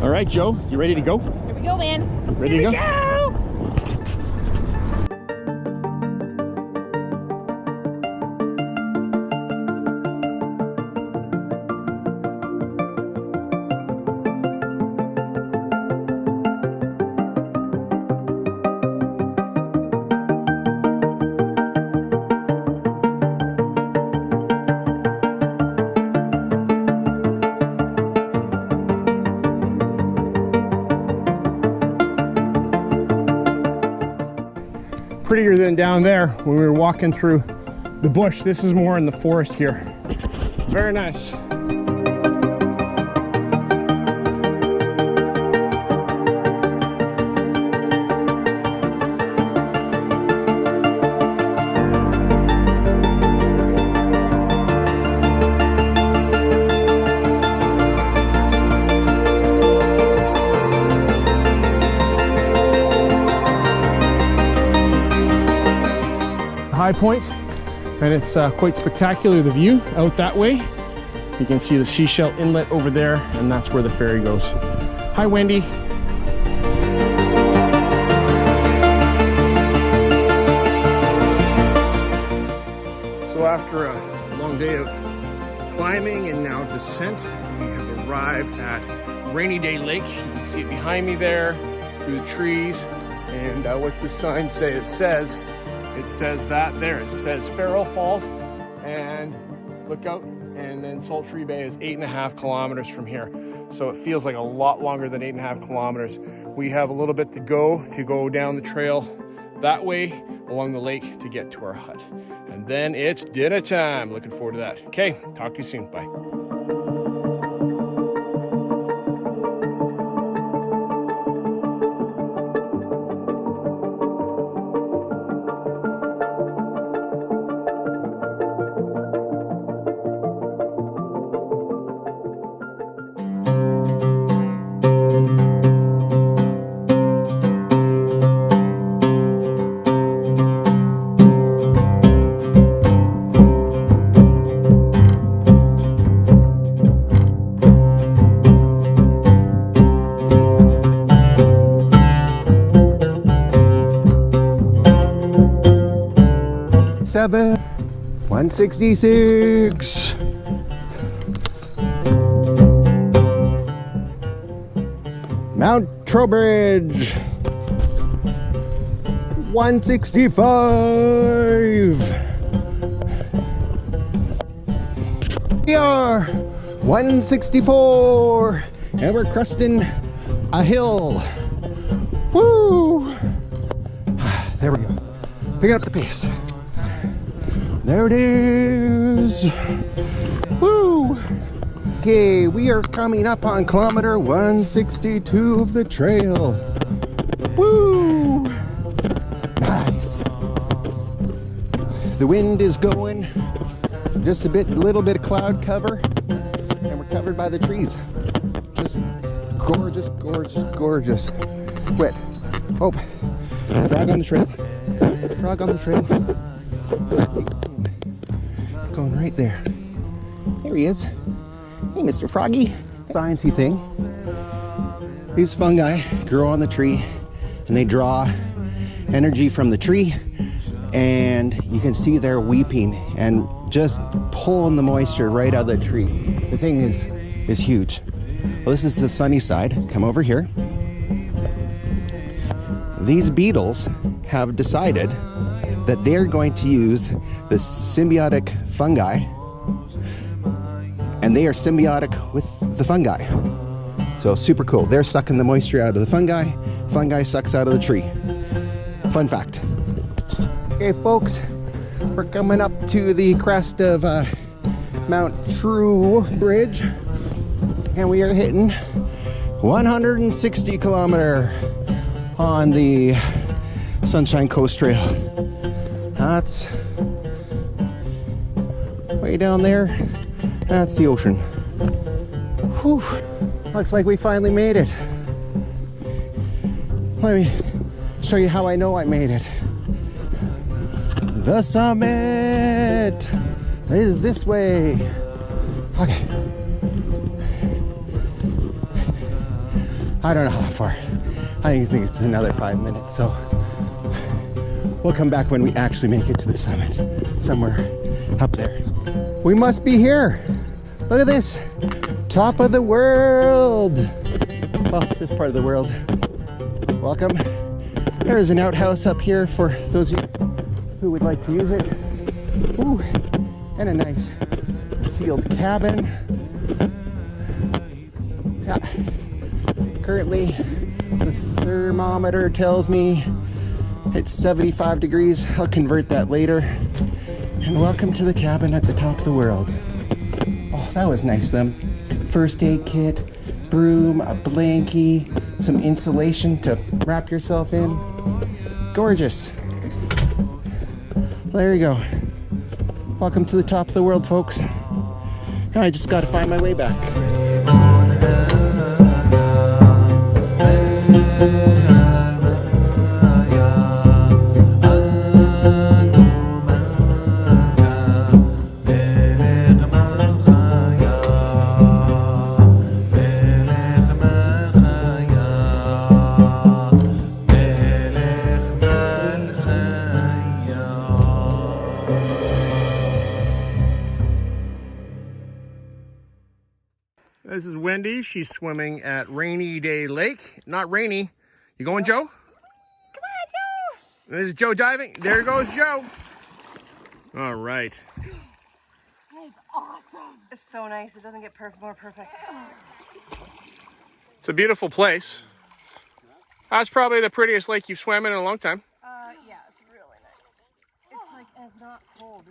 All right, Joe, you ready to go? Here we go, man. Ready to go? Prettier than down there when we were walking through the bush. This is more in the forest here. Very nice. High point, and it's quite spectacular, the view out that way. You can see the seashell inlet over there, and that's where the ferry goes. Hi, Wendy. So after a long day of climbing and now descent, we have arrived at Rainy Day Lake. You can see it behind me there through the trees. And what's the sign say? It says that there. It says Fairview Falls, and look out. And then Saltry Bay is 8.5 kilometers from here. So it feels like a lot longer than 8.5 kilometers. We have a little bit to go down the trail that way along the lake to get to our hut. And then it's dinner time. Looking forward to that. Okay, talk to you soon. Bye. Seven 166. Mount Troubridge 165. We are 164, and we're cresting a hill. Woo! There we go. Picking up the pace. There it is. Woo! Okay, we are coming up on kilometer 162 of the trail. Woo! Nice. The wind is going. Just a little bit of cloud cover, and we're covered by the trees. Just gorgeous, gorgeous, gorgeous. Quit. Oh, frog on the trail. Frog on the trail. Going right there. There he is. Hey, Mr. Froggy. Sciencey thing. These fungi grow on the tree, and they draw energy from the tree, and you can see they're weeping and just pulling the moisture right out of the tree. The thing is huge. Well, this is the sunny side. Come over here. These beetles have decided that they're going to use the symbiotic fungi, and they are symbiotic with the fungi. So super cool. They're sucking the moisture out of the fungi. Fungi sucks out of the tree. Fun fact. Okay, folks, we're coming up to the crest of Mount Troubridge, and we are hitting 160 kilometer on the Sunshine Coast Trail. That's way down there. That's the ocean. Whew. Looks like we finally made it. Let me show you how I know I made it. The summit is this way. Okay. I don't know how far. I think it's another 5 minutes, so we'll come back when we actually make it to the summit, somewhere up there. We must be here. Look at this, top of the world. Well, this part of the world. Welcome. There is an outhouse up here for those of you who would like to use it. Ooh, and a nice sealed cabin. Yeah. Currently, the thermometer tells me it's 75 degrees. I'll convert that later. And welcome to the cabin at the top of the world. Oh, that was nice of them. First aid kit, broom, a blankie, some insulation to wrap yourself in. Gorgeous. There you go. Welcome to the top of the world, folks. Now I just got to find my way back. This is Wendy. She's swimming at Rainy Day Lake. Not rainy. You going, Joe? Come on, Joe. This is Joe diving. There goes Joe. All right. That is awesome. It's so nice. It doesn't get more perfect. It's a beautiful place. That's probably the prettiest lake you've swam in a long time. Yeah, it's really nice. It's like, it's not cold.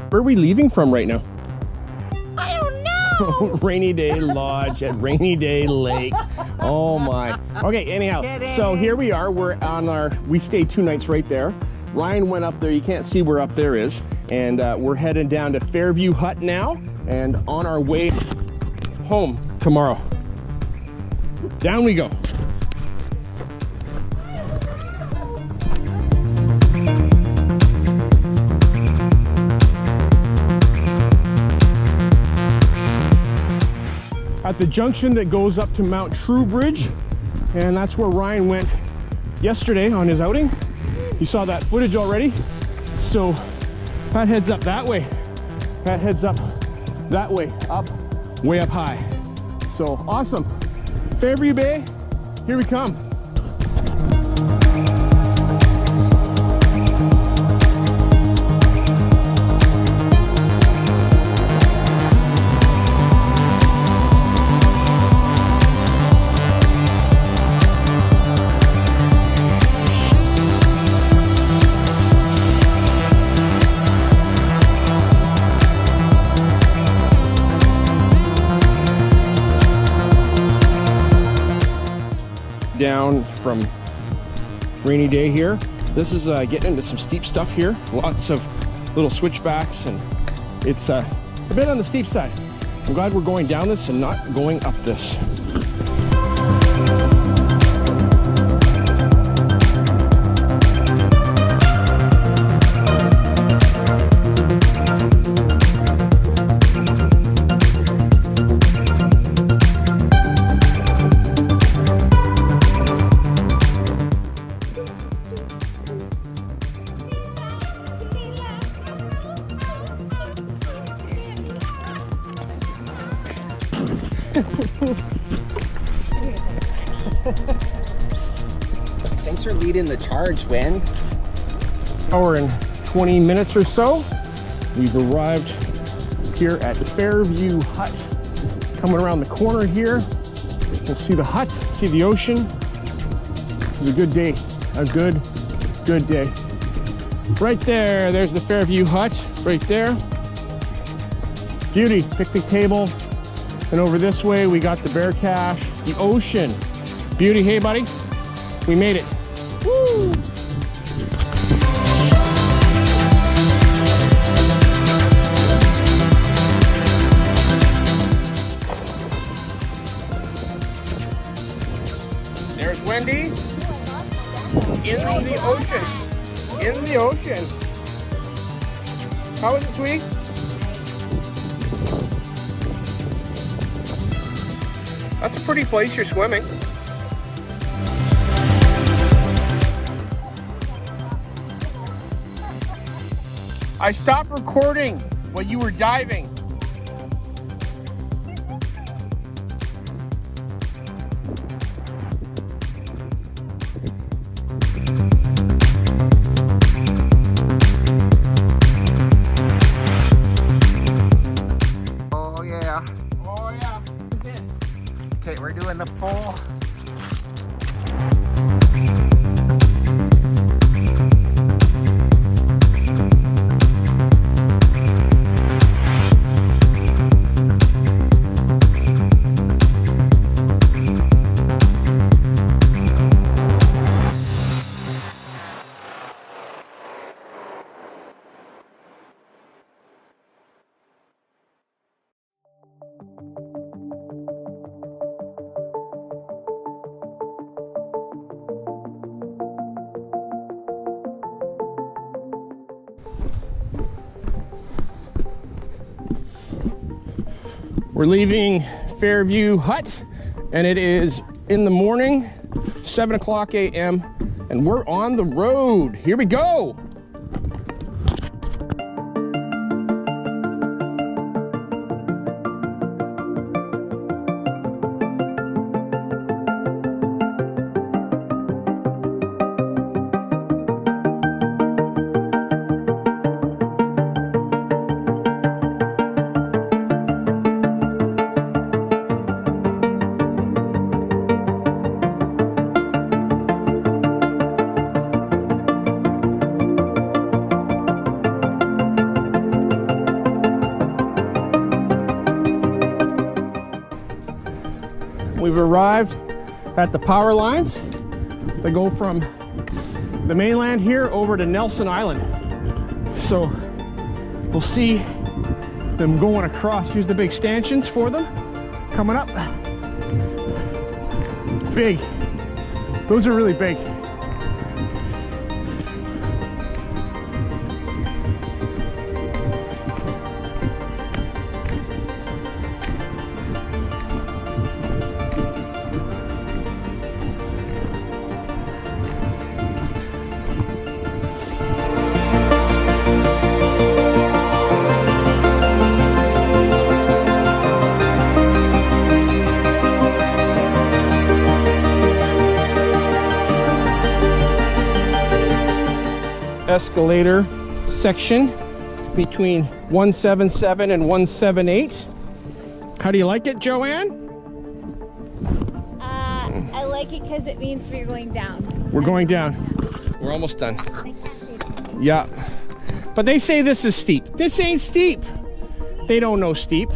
Where are we leaving from right now? I don't know. Rainy Day Lodge at Rainy Day Lake. Oh my. Okay, anyhow, so here we are. We're on we stayed 2 nights right there. Ryan went up there. You can't see where up there is. And we're heading down to Fairview Hut now and on our way home tomorrow. Down we go. At the junction that goes up to Mount Troubridge, and that's where Ryan went yesterday on his outing. You saw that footage already. So that heads up that way. That heads up that way, up, way up high. So awesome. Fairview Bay, here we come. Down from Rainy Day here. This is getting into some steep stuff here. Lots of little switchbacks, and it's a bit on the steep side. I'm glad we're going down this and not going up this. Thanks for leading the charge, Wen. Hour and 20 minutes or so, we've arrived here at Fairview Hut. Coming around the corner here, you can see the hut, see the ocean. It was a good day, a good day. Right there, there's the Fairview Hut, right there. Beauty, picnic table. And over this way, we got the bear cache, the ocean. Beauty, hey buddy. We made it. Woo! There's Wendy in the ocean. In the ocean. How is it, sweetie? That's a pretty place you're swimming. I stopped recording while you were diving. Oh yeah. Oh yeah, that's it. Okay, we're doing the full. We're leaving Fairview Hut, and it is in the morning, 7 o'clock a.m., and we're on the road. Here we go. We've arrived at the power lines that go from the mainland here over to Nelson Island. So we'll see them going across. Here's the big stanchions for them coming up. Big. Those are really big. Escalator section between 177 and 178. How do you like it, Joanne? I like it because it means we're going down. We're going down. We're almost done. Yeah. But they say this is steep. This ain't steep. They don't know steep.